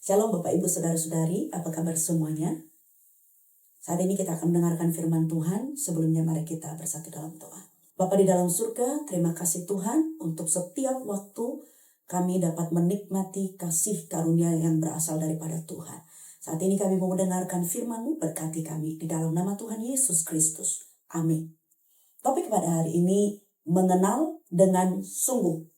Shalom Bapak Ibu Saudara-saudari, apa kabar semuanya? Saat ini kita akan mendengarkan firman Tuhan. Sebelumnya mari kita bersatu dalam doa. Bapa di dalam surga, terima kasih Tuhan untuk setiap waktu kami dapat menikmati kasih karunia yang berasal daripada Tuhan. Saat ini kami mau mendengarkan firman-Mu, berkati kami di dalam nama Tuhan Yesus Kristus. Amin. Topik pada hari ini, mengenal dengan sungguh.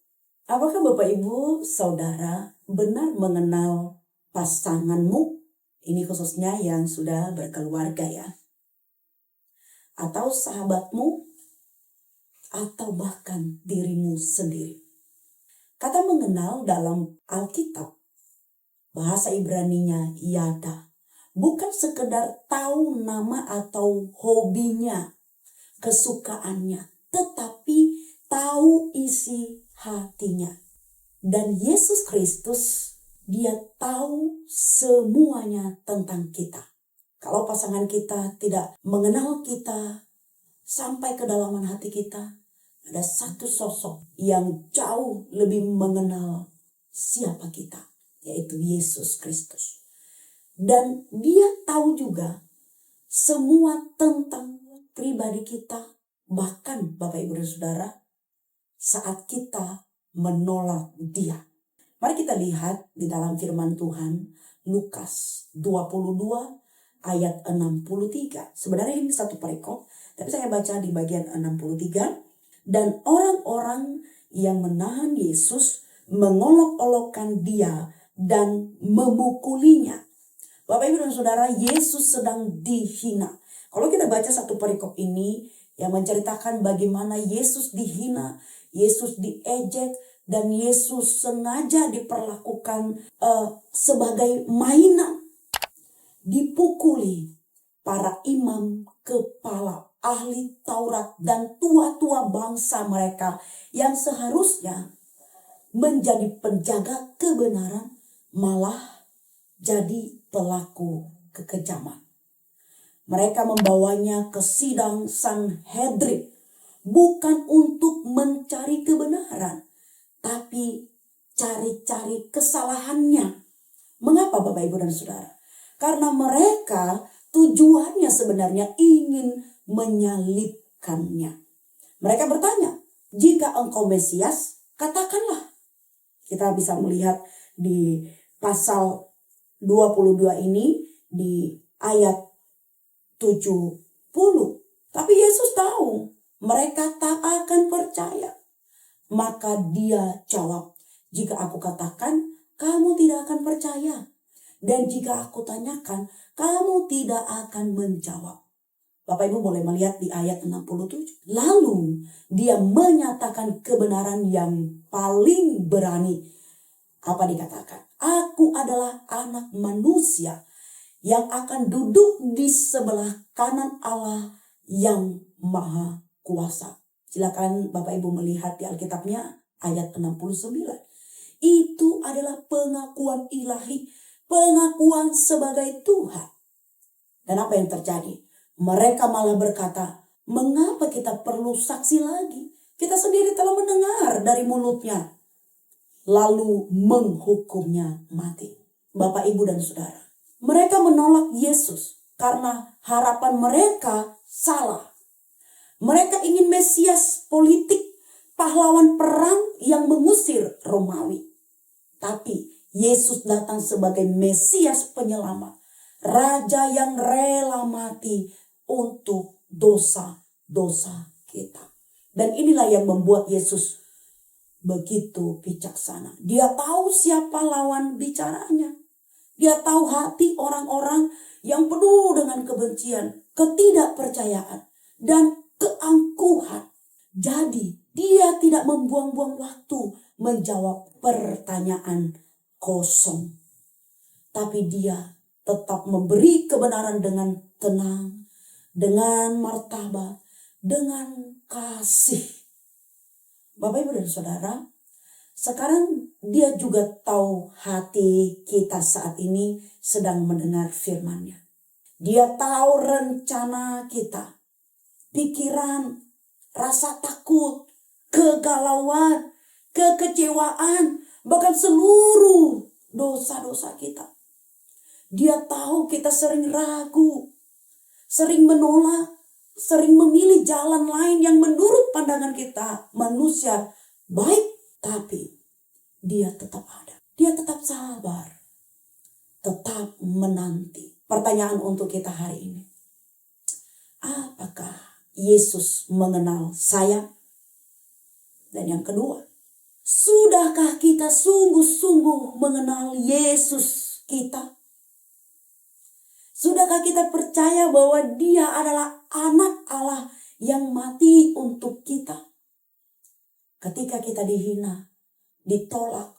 Apakah Bapak Ibu Saudara benar mengenal pasanganmu? Ini khususnya yang sudah berkeluarga ya. Atau sahabatmu, atau bahkan dirimu sendiri. Kata mengenal dalam Alkitab, bahasa Ibraninya yada. Bukan sekedar tahu nama atau hobinya, kesukaannya, tetapi tahu isi hatinya. Dan Yesus Kristus, Dia tahu semuanya tentang kita. Kalau pasangan kita tidak mengenal kita sampai kedalaman hati kita, ada satu sosok yang jauh lebih mengenal siapa kita, yaitu Yesus Kristus. Dan Dia tahu juga semua tentang pribadi kita, bahkan Bapak Ibu dan Saudara, saat kita menolak Dia. Mari kita lihat di dalam firman Tuhan, Lukas 22 ayat 63. Sebenarnya ini satu perikop, tapi saya baca di bagian 63. Dan orang-orang yang menahan Yesus mengolok-olokkan Dia dan memukulinya. Bapak Ibu dan Saudara, Yesus sedang dihina. Kalau kita baca satu perikop ini yang menceritakan bagaimana Yesus dihina, Yesus diejek, dan Yesus sengaja diperlakukan sebagai mainan. Dipukuli para imam kepala, ahli Taurat, dan tua-tua bangsa mereka yang seharusnya menjadi penjaga kebenaran, malah jadi pelaku kekejaman. Mereka membawanya ke sidang Sanhedrin, bukan untuk mencari kebenaran, tapi cari-cari kesalahannya. Mengapa Bapak Ibu dan Saudara? Karena mereka tujuannya sebenarnya ingin menyalibkannya. Mereka bertanya, jika engkau Mesias, katakanlah. Kita bisa melihat di pasal 22 ini di ayat 70. Tapi Yesus tahu mereka tak akan percaya. Maka Dia jawab, jika aku katakan, kamu tidak akan percaya. Dan jika aku tanyakan, kamu tidak akan menjawab. Bapak Ibu boleh melihat di ayat 67. Lalu Dia menyatakan kebenaran yang paling berani. Apa dikatakan? Aku adalah anak manusia yang akan duduk di sebelah kanan Allah yang maha kuasa. Silakan Bapak Ibu melihat di Alkitabnya ayat 69. Itu adalah pengakuan ilahi, pengakuan sebagai Tuhan. Dan apa yang terjadi? Mereka malah berkata, mengapa kita perlu saksi lagi? Kita sendiri telah mendengar dari mulutnya. Lalu menghukumnya mati. Bapak, Ibu, dan Saudara. Mereka menolak Yesus karena harapan mereka salah. Mereka ingin Mesias politik, pahlawan perang yang mengusir Romawi. Tapi Yesus datang sebagai Mesias penyelamat. Raja yang rela mati untuk dosa-dosa kita. Dan inilah yang membuat Yesus begitu bijaksana. Dia tahu siapa lawan bicaranya. Dia tahu hati orang-orang yang penuh dengan kebencian, ketidakpercayaan, dan keangkuhan. Jadi Dia tidak membuang-buang waktu menjawab pertanyaan kosong. Tapi Dia tetap memberi kebenaran dengan tenang, dengan martabat, dengan kasih. Bapak, Ibu, dan Saudara, sekarang Dia juga tahu hati kita saat ini sedang mendengar firman-Nya. Dia tahu rencana kita, pikiran, rasa takut, kegalauan, kekecewaan, bahkan seluruh dosa-dosa kita. Dia tahu kita sering ragu, sering menolak, sering memilih jalan lain yang menurut pandangan kita manusia baik. Tapi dia tetap ada. Dia tetap sabar. Tetap menanti. Pertanyaan untuk kita hari ini. Apakah Yesus mengenal saya? Dan yang kedua, sudahkah kita sungguh-sungguh mengenal Yesus kita? Sudahkah kita percaya bahwa Dia adalah anak Allah yang mati untuk kita? Ketika kita dihina, ditolak,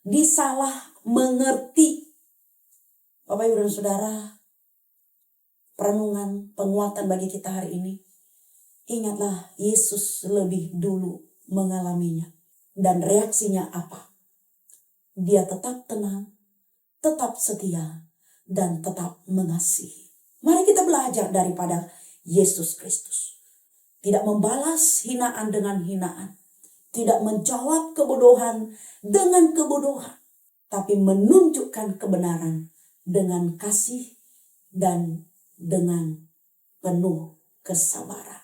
disalah mengerti. Bapak Ibu dan Saudara, perenungan penguatan bagi kita hari ini. Ingatlah Yesus lebih dulu mengalaminya. Dan reaksinya apa? Dia tetap tenang, tetap setia, dan tetap mengasihi. Mari kita belajar daripada Yesus Kristus. Tidak membalas hinaan dengan hinaan. Tidak menjawab kebodohan dengan kebodohan. Tapi menunjukkan kebenaran dengan kasih dan dengan penuh kesabaran.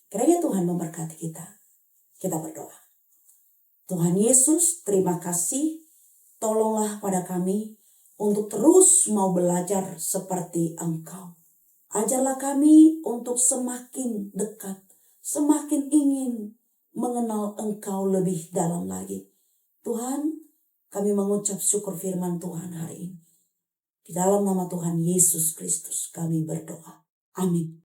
Kiranya Tuhan memberkati kita. Kita berdoa. Tuhan Yesus, terima kasih. Tolonglah pada kami untuk terus mau belajar seperti Engkau. Ajarlah kami untuk semakin dekat, semakin ingin mengenal Engkau lebih dalam lagi. Tuhan, kami mengucap syukur firman Tuhan hari ini. Di dalam nama Tuhan Yesus Kristus kami berdoa. Amin.